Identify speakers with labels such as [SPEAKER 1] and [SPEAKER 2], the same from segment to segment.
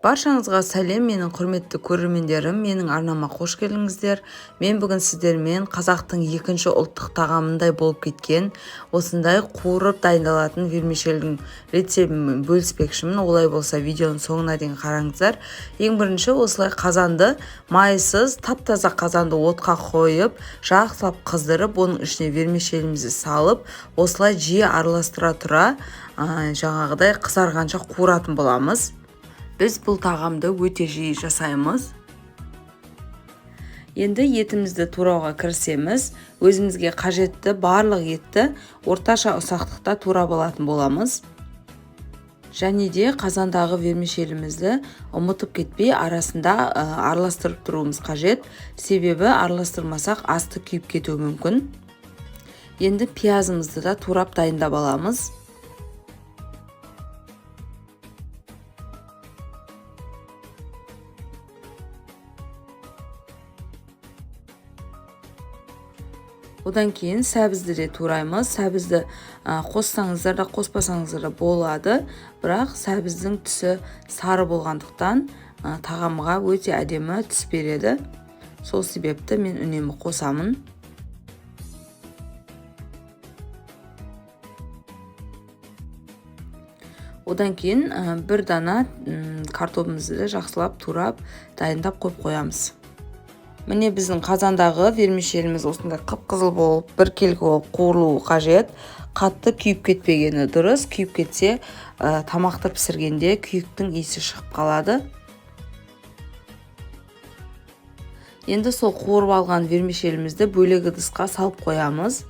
[SPEAKER 1] Баршаңызға сәлем, менің құрметті көрермендерім, менің арнама қош келдіңіздер. Мен бүгін сіздермен қазақтың екінші ұлттық тағамындай болып кеткен, осындай қуырып дайындалатын вермишельдің рецебімен бөліспекшімін. Олай болса, видеоның соңына дейін қараңыздар. Ең бірінші, осылай қазанды майсыз, тап-таза қазанды отқа қойып, жақсылап қыздырып, оның ішіне вермишелімізді салып, осылай жиі араластыра тұра, жаңағыдай қызарғанша қуыратын боламыз. Біз бұл тағамды өте жиі жасаймыз. Енді етімізді турауға кірісеміз. Өзімізге қажетті барлық етті орташа ұсақтықта турап алатын боламыз. Және де қазандағы вермишелімізді ұмытып кетпей арасында араластырып тұруымыз қажет. Себебі араластырмасақ асты күйіп кетуі мүмкін. Енді пиязымызды да турап дайындап аламыз. Одан кейін сәбізді де тураймыз. Сәбізді қоссаңыздар да қоспасаңыздар да болады. Бірақ сәбіздің түсі сары болғандықтан тағамға өте әдемі түс береді. Сол себепті мен үнемі қосамын. Одан кейін бір дана картопымызды жақсылап турап дайындап қойып қоямыз. Міне біздің қазандағы вермишеліміз осындай қып-қызыл болып, біркелкі болып қуырылуы қажет. Қатты күйіп кетпегені дұрыс. Күйіп кетсе, тамақты пісіргенде күйіктің иісі шығып қалады. Енді сол қуырып алған вермишелімізді бөлек ыдысқа салып қоямыз.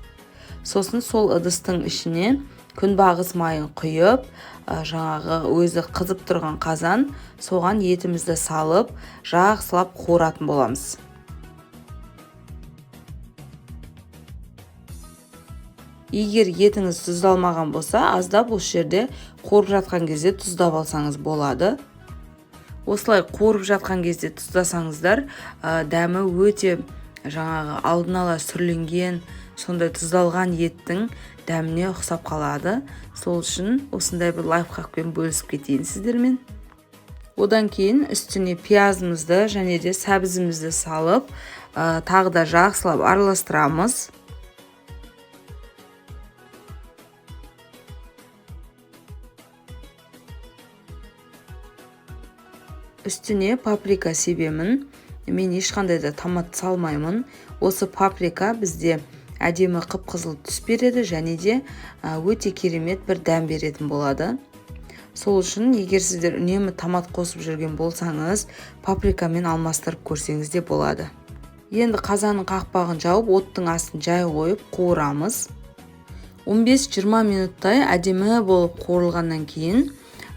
[SPEAKER 1] Сосын сол ыдыстың ішіне күнбағыс майын құйып, жаңағы өзі қызып тұрған қазан, соған етімізді салып, жақсылап қуыратын боламыз. Егер етіңіз тұздалмаған болса, аздап осы жерде қуырып жатқан кезде тұздап алсаңыз болады. Осылай қуырып жатқан кезде тұздасаңыздар, дәмі өте жаңағы алдын ала сүрленген, сондай тұздалған еттің дәміне ұқсап қалады. Сол үшін осындай бір лайфхакпен бөлісіп кетейін сіздермен. Одан кейін үстіне пиязымызды және де сәбізімізді салып, тағы да жақсылап араластырамыз. Үстіне паприка себемін. Мен ешқандай да томат салмаймын. Осы паприка бізде әдемі қып-қызыл түс береді және де өте керемет бір дәм беретін болады. Сол үшін егер сіздер үнемі томат қосып жүрген болсаңыз, паприкамен алмастырып көрсеңіз де болады. Енді қазанның қақпағын жауып, оттың астын жай қойып қуырамыз. 15-20 минуттай әдемі болып қуырылғаннан кейін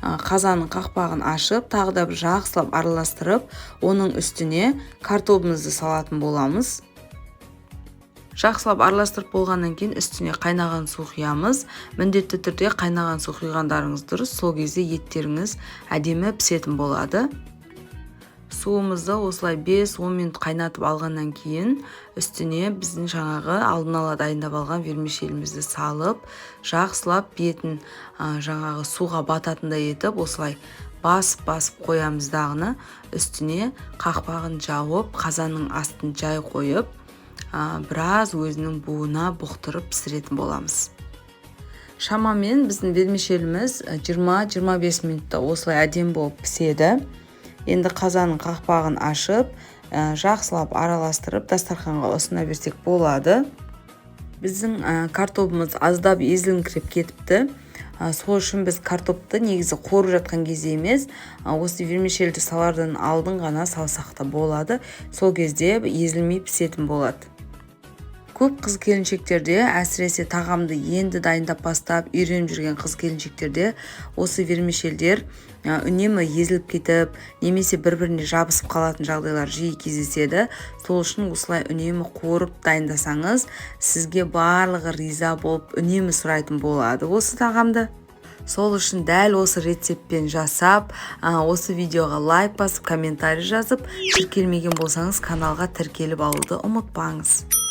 [SPEAKER 1] қазанның қақпағын ашып, тағы да бір жақсылап араластырып, оның үстіне картопымызды салатын боламыз. Жақсылап араластырып болғаннан кейін үстіне қайнаған су құямыз. Міндетті түрде қайнаған су құйғандарыңыз дұрыс. Сол кезде еттеріңіз әдемі пісетін болады. Суымызды осылай 5-10 минут қайнатып алғаннан кейін үстіне біздің жаңағы алдын ала дайындап алған вермишелімізді салып, жақсылап бетін жаңағы суға бататындай етіп, осылай басып қоямыз дағыны. Үстіне қақпағын жауып, қазанның астын жай қойып, біраз өзінің буына бұқтырып пісіретін боламыз. Шамамен біздің вермишеліміз 20-25 минутта осылай әдемі болып піседі. Енді қазанның қақпағын ашып, жақсылап араластырып, дастарханға ұсына берсек болады. Біздің картопымыз аздап езіліңкіреп кетіпті. Сол үшін біз картопты негізі қуырып жатқан кезде емес, осы вермишельді салардан алдын ғана салсақ та болады. Сол кезде езілмей пісетін болады. Көп қыз-келіншектерде, әсіресе тағамды енді дайындап бастап үйреніп жүрген қыз-келіншектерде осы вермишельдер үнемі езіліп кетіп, немесе бір-біріне жабысып қалатын жағдайлар жиі кездеседі. Сол үшін осылай үнемі қуырып дайындасаңыз, сізге барлығы риза болып үнемі сұрайтын болады осы тағамды. Сол үшін дәл осы рецептпен жасап, осы видеоға лайк басып, комментарий жазып, тіркелмеген болсаңыз каналға тіркеліп алуды ұмытпаңыз.